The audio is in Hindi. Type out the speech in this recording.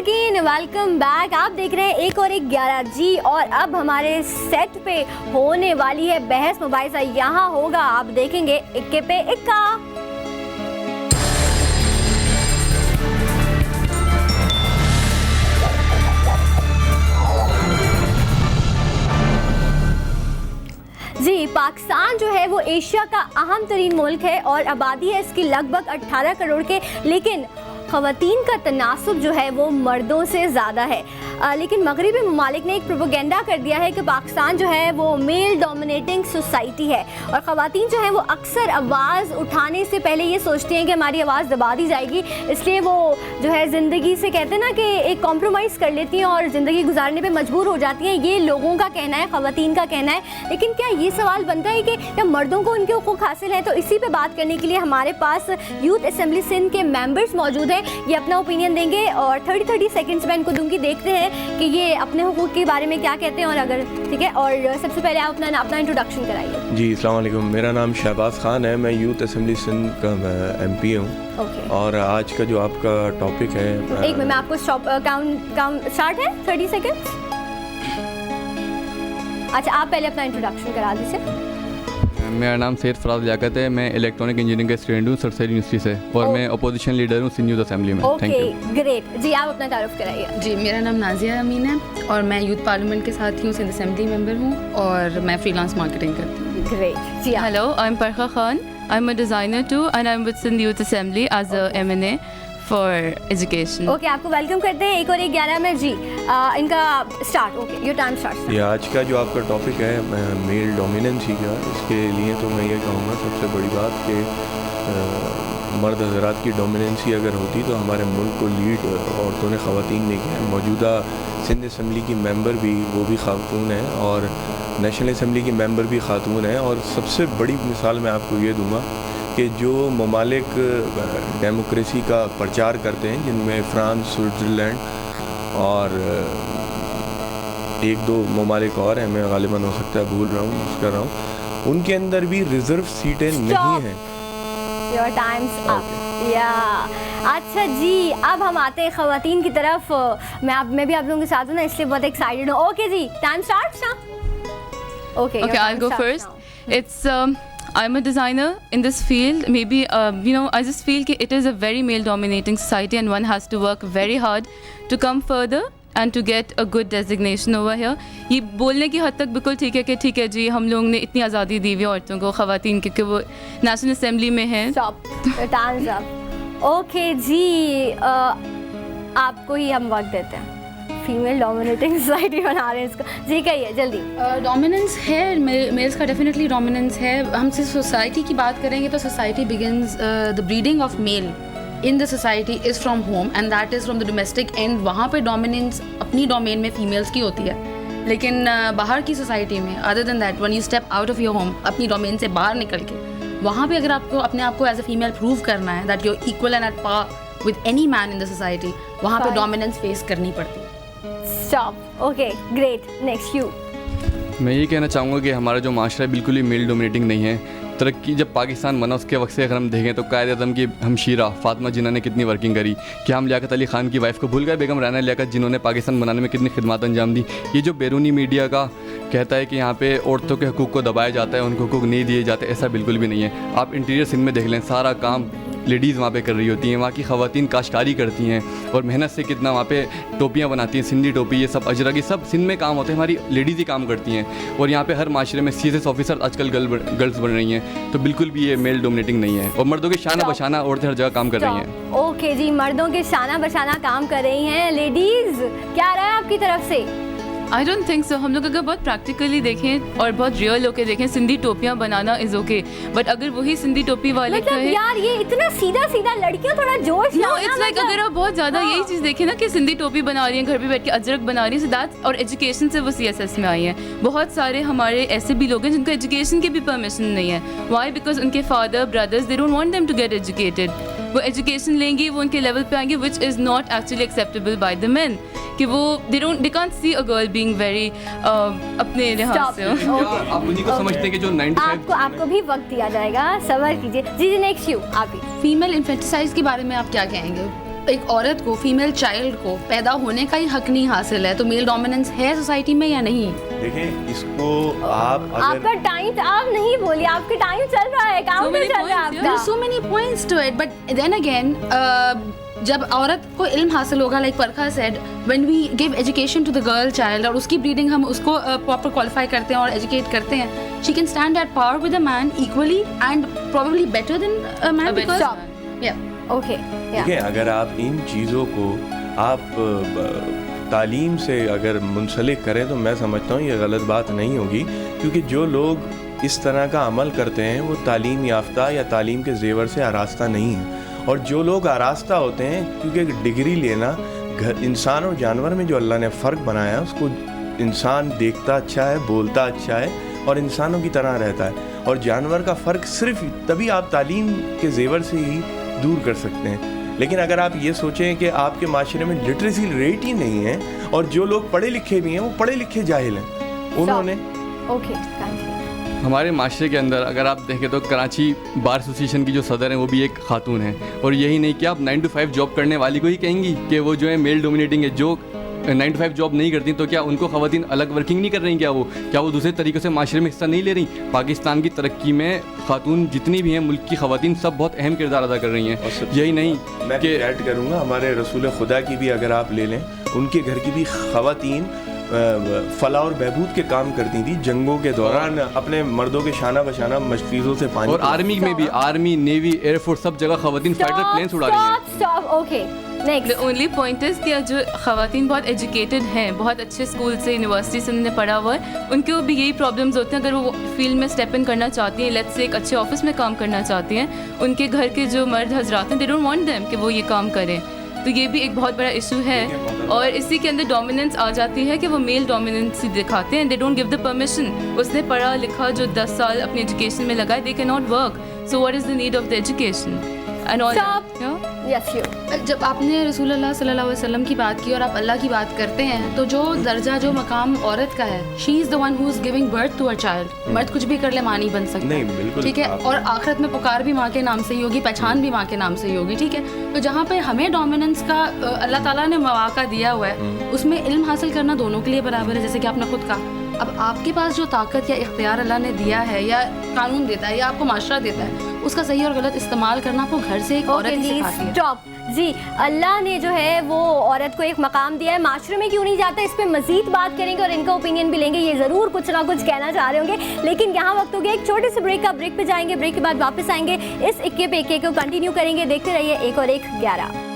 Again, welcome back. आप देख रहे हैं एक और एक 11 जी और अब हमारे सेट पे होने वाली है बहस मुबाहिसा। यहाँ होगा, आप देखेंगे इक्के पे इक्का। जी, पाकिस्तान जो है वो एशिया का अहम तरीन मुल्क है और आबादी है इसकी लगभग 18 करोड़ के, लेकिन ख़वातीन का तनासुब जो है वो मर्दों से ज़्यादा है। लेकिन मगरबी ममालिक ने एक प्रोपेगेंडा कर दिया है कि पाकिस्तान जो है वो मेल डोमिनेटिंग सोसाइटी है और ख़वातीन जो है वो अक्सर आवाज़ उठाने से पहले ये सोचती हैं कि हमारी आवाज़ दबा दी जाएगी, इसलिए वो जो है ज़िंदगी से कहते हैं ना कि एक कॉम्प्रोमाइज़ कर लेती हैं और ज़िंदगी गुजारने पे मजबूर हो जाती हैं। ये लोगों का कहना है, ख़वातीन का कहना है। लेकिन क्या ये सवाल बनता है कि क्या मर्दों को उनके हुकूक हासिल हैं? तो इसी पर बात करने के लिए हमारे पास यूथ असम्बली सिंध के मेम्बर्स मौजूद हैं। ये अपना ओपिनियन देंगे और 30 सेकंड्स में इनको दूंगी। देखते हैं कि ये अपने हुकूक के बारे में क्या कहते हैं और अगर ठीक है। और सबसे पहले आप अपना इंट्रोडक्शन कराइए। जी, अस्सलाम वालेकुम। मेरा नाम शहबाज खान है, मैं यूथ असम्बली सिंध का MP हूँ। और आज का जो आपका टॉपिक है, एक मिनट मैं आपको काउंट स्टार्ट है 30 सेकंड्स। अच्छा, आप पहले अपना इंट्रोडक्शन करा दीजिए। मेरा नाम सैयद फराज लियाकत है, मैं इलेक्ट्रॉनिक इंजीनियरिंग का स्टूडेंट हूँ सरसरी यूनिवर्सिटी से और मैं अपोजिशन लीडर हूँ सिंध यूथ असेंबली में। Thank you. ग्रेट जी, आप अपना तारुफ कराइए। जी, मेरा नाम नाजिया अमीन है और मैं यूथ पार्लियामेंट के साथ ही सिंध असेंबली मेंबर हूँ और मैं फ्रीलांस मार्केटिंग करती हूँ। ग्रेट जी। Hello, I'm Parkha Khan. I'm a designer too and I'm with Sindh Youth Assembly as a M&A for education. Okay, आपको वेलकम करते हैं एक और एक 11 में। जी, इनका start. Okay, your time start. ये आज का जो आपका टॉपिक है मेल डोमिनेंसी का, इसके लिए तो मैं ये कहूँगा सबसे बड़ी बात कि मर्द हज़रात की डोमिनेंसी अगर होती तो हमारे मुल्क को लीड औरतों ने ख़वातीन ने किया। मौजूदा सिंध असम्बली की मेंबर भी वो भी खातून हैं और नेशनल असम्बली की मेंबर भी खातून हैं। और सबसे बड़ी मिसाल मैं आपको ये दूँगा कि जो ममालिक डेमोक्रेसी का प्रचार करते हैं, जिनमें फ्रांस, स्विट्ज़रलैंड और एक दो ममालिक और हैं, मैं गालिबन हो सकता है भूल रहा हूँ, कर रहा हूँ, उनके अंदर भी रिज़र्व सीटें नहीं हैं। Your time's up. या अच्छा जी, अब हम आते हैं ख़वातीन की तरफ। मैं भी आप लोगों के साथ हूँ ना, इसलिए बहुत एक्साइटेड हूँ। ओके जी, टाइम स्टार्ट ना। Okay, I'll go first. It's I'm a designer in this field. Maybe I just feel that it is a very male-dominating society, and one has to work very hard to come further and to get a good designation over here. ये बोलने की हद तक बिल्कुल ठीक है कि ठीक है जी, हम लोगों ने इतनी आज़ादी दी हुई औरतों को, ख़वातीन, क्योंकि वो नेशनल असेंबली में हैं। Times up. ओके जी, आपको ही हम वक्त देते हैं। फीमेल डोमिनेटिंग सोसाइटी बना रहे हैं इसको। जी कहिए जल्दी। डोमिनेंस है, मेल्स का डेफिनेटली डोमिनेंस है। हम सिर्फ सोसाइटी की बात करेंगे तो society begins the breeding of male in the society is from home and that is from the domestic and. वहाँ पे डोमिनेंस अपनी डोमेन में फीमेल्स की होती है, लेकिन बाहर की सोसाइटी में other than that when you step out of your home, अपनी डोमेन से बाहर निकल के वहाँ पे अगर आपको अपने आप को एज अ फीमेल प्रूव करना है that you equal and at par with any man in the society, वहाँ पे डोमिनेंस फेस करनी पड़ती है। Stop. Okay, great. Next you. मैं ये कहना चाहूँगा कि हमारा जो माशरा है बिल्कुल ही मेल डोमिनेटिंग नहीं है। तरक्की जब पाकिस्तान बना उसके वक्त से अगर हम देखें तो कायद आज़म की हमशीरा फातिमा जिन्ना ने कितनी वर्किंग करी। क्या हम लियाकत अली ख़ान की वाइफ को भूल गए, बेगम राना लियाकत, जिन्होंने पाकिस्तान बनाने में कितनी खिदमत अंजाम दी। ये जो बैरूनी मीडिया का कहता है कि यहाँ पे औरतों के हकूक़ को दबाया जाता है, उनको हकूक़ नहीं दिए जाते, ऐसा बिल्कुल भी नहीं है। आप इंटीरियर सिंध में देख लें, सारा काम लेडीज़ वहाँ पे कर रही होती हैं। वहाँ की ख़वातीन काश्तकारी करती हैं और मेहनत से कितना वहाँ पे टोपियाँ बनाती हैं, सिंधी टोपी, ये सब अजरक, ये सब सिंध में काम होते हैं, हमारी लेडीज़ ही काम करती हैं। और यहाँ पे हर माशरे में CSS ऑफिसर आजकल गर्ल्स बन रही हैं, तो बिल्कुल भी ये मेल डोमिनेटिंग नहीं है। और मर्दों के शाना बशाना औरतें हर जगह काम कर रही हैं। ओके जी, मर्दों के शाना बशाना काम कर रही हैं। लेडीज़ क्या रहा है आपकी तरफ से? I don't think so. हम लोग अगर बहुत प्रैक्टिकली देखें और बहुत रियल होकर देखें, सिंधी टोपियाँ बनाना इज़ ओके, बट अगर वही सिंधी टोपी वाले मतलब यार ये इतना सीधा सीधा, लड़कियों थोड़ा जोश नो, इट्स लाइक अगर आप बहुत ज़्यादा यही चीज़ देखें ना कि सिंधी टोपी बना रही हैं, घर पे बैठ के अजरक बना रही है, सो दैट्स, और एजुकेशन से वो CSS में आई हैं। बहुत सारे हमारे ऐसे भी लोग हैं जिनको एजुकेशन की भी परमिशन नहीं है। वाई? बिकॉज उनके father brothers they don't want them to get educated. वो एजुकेशन लेंगी, वो उनके लेवल पे आएंगे, which is not actually acceptable by the men, कि वो they can't see a girl being very अपने लिहाज से। आप उन्हीं को समझते हैं कि जो 95 आपको भी वक्त दिया जाएगा, सबर कीजिए। जी नेक्स्ट यू। आप ही फीमेल इन्फेंटिसाइड के बारे में आप क्या कहेंगे? एक औरत को, फीमेल चाइल्ड को पैदा होने का ही हक नहीं हासिल है, तो मेल डोमिनेंस है सोसाइटी में या नहीं? देखें इसको आप आपका टाइम, आप नहीं बोलिए, आपका टाइम चल रहा है, काम many चल रहा है points, आपका। There are so many points to it, but then again, जब औरत को इल्म हासिल होगा, like Parkha said, when we give education to the girl child, और उसकी ब्रीडिंग हम उसको प्रॉपर क्वालिफाई करते हैं और एजुकेट करते हैं, she can stand at power with a man equally and probably better than a man, A better because man. या ओके, देखिए अगर आप इन चीज़ों को आप तालीम से अगर मुंसलिक करें तो मैं समझता हूँ ये गलत बात नहीं होगी, क्योंकि जो लोग इस तरह का अमल करते हैं वो तालीम याफ्ता या तालीम के जेवर से आरास्ता नहीं है, और जो लोग आरास्ता होते हैं, क्योंकि एक डिग्री लेना इंसान और जानवर में जो अल्लाह ने फ़र्क बनाया है, उसको इंसान देखता अच्छा है, बोलता अच्छा है और इंसानों की तरह रहता है, और जानवर का फ़र्क सिर्फ तभी आप तालीम के जेवर से ही दूर कर सकते हैं। लेकिन अगर आप ये सोचें कि आपके माशरे में लिटरेसी रेट ही नहीं है और जो लोग पढ़े लिखे भी हैं वो पढ़े लिखे जाहिल हैं, उन्होंने ओके, हमारे माशरे के अंदर अगर आप देखें तो कराची बार एसोसिएशन की जो सदर हैं वो भी एक खातून है, और यही नहीं कि आप 9 to 5 जॉब करने वाली को ही कहेंगी कि वो जो है मेल डोमिनेटिंग है। जो 9 to 5 जॉब नहीं करती तो क्या उनको ख़वातीन अलग वर्किंग नहीं कर रही? क्या वो दूसरे तरीक़े से माशरे में हिस्सा नहीं ले रही? पाकिस्तान की तरक्की में खातून जितनी भी हैं, मुल्क की ख़वातीन सब बहुत अहम किरदार अदा कर रही हैं। यही नहीं मैं कि ऐड करूँगा, हमारे रसूल खुदा की भी अगर आप ले लें, उनके घर की भी ख़वातीन फलाह और बहबूद के काम करती थी, जंगों के दौरान अपने मर्दों के शाना बशाना मशफीज़ों से पानी, और आर्मी में भी, आर्मी, नेवी, एयरफोर्स सब जगह ख़वातीन फाइटर प्लेन्स उड़ा रही हैं। Stop, okay, the next. Only point is कि जो ख़वातीन बहुत एजुकेटेड हैं, बहुत अच्छे स्कूल से, यूनिवर्सिटी से उन्होंने पढ़ा हुआ है, उनको भी यही प्रॉब्लम्स होते हैं। अगर वो फील्ड में स्टेप इन करना चाहती हैं, लेट्स से एक अच्छे ऑफिस में काम करना चाहती हैं, उनके घर के जो मर्द हजरात हैं, दे डोंट वांट देम कि वो ये काम करें, तो ये भी एक बहुत बड़ा इशू है। और इसी के अंदर डोमिनेंस आ जाती है कि वो मेल डोमिनेंस दिखाते हैं, they don't give the permission. उसने पढ़ा लिखा जो 10 साल अपनी एजुकेशन में लगाए, they can not work, so what is the need of the education and all. Yes, you. जब आपने रसूलुल्लाह सल्लल्लाहु अलैहि वसल्लम की बात की और आप अल्लाह की बात करते हैं, तो जो दर्जा, जो मकाम औरत का है, she is the one who is giving birth to a child. मर्द कुछ भी कर ले, माँ नहीं बन सकता। नहीं, बिल्कुल, ठीक है। और आखिरत में पुकार भी माँ के नाम से ही होगी, पहचान भी माँ के नाम से ही होगी। ठीक है। तो जहाँ पे हमें डोमिनेंस का अल्लाह ताला ने मौका दिया हुआ है, उसमें इल्म हासिल करना दोनों के लिए बराबर है, जैसे कि आपने खुद कहा। अब आपके पास जो ताकत या इख्तियार अल्लाह ने दिया है, या कानून देता है, या आपको माशरा देता है, उसका सही और गलत इस्तेमाल करना आपको घर से एक औरत ही सिखाती है। स्टॉप जी, अल्लाह ने जो है वो औरत को एक मकाम दिया है, माशरे में क्यों नहीं जाता, इस पे मजीद बात करेंगे और इनका ओपिनियन भी लेंगे। ये ज़रूर कुछ ना कुछ कहना चाह रहे होंगे, लेकिन यहाँ वक्त हो गया एक छोटे से ब्रेक का। ब्रेक पे जाएंगे, ब्रेक के बाद वापस आएंगे, इस इक्के पे इक्के को कंटिन्यू करेंगे। देखते रहिए 1 और 1 11।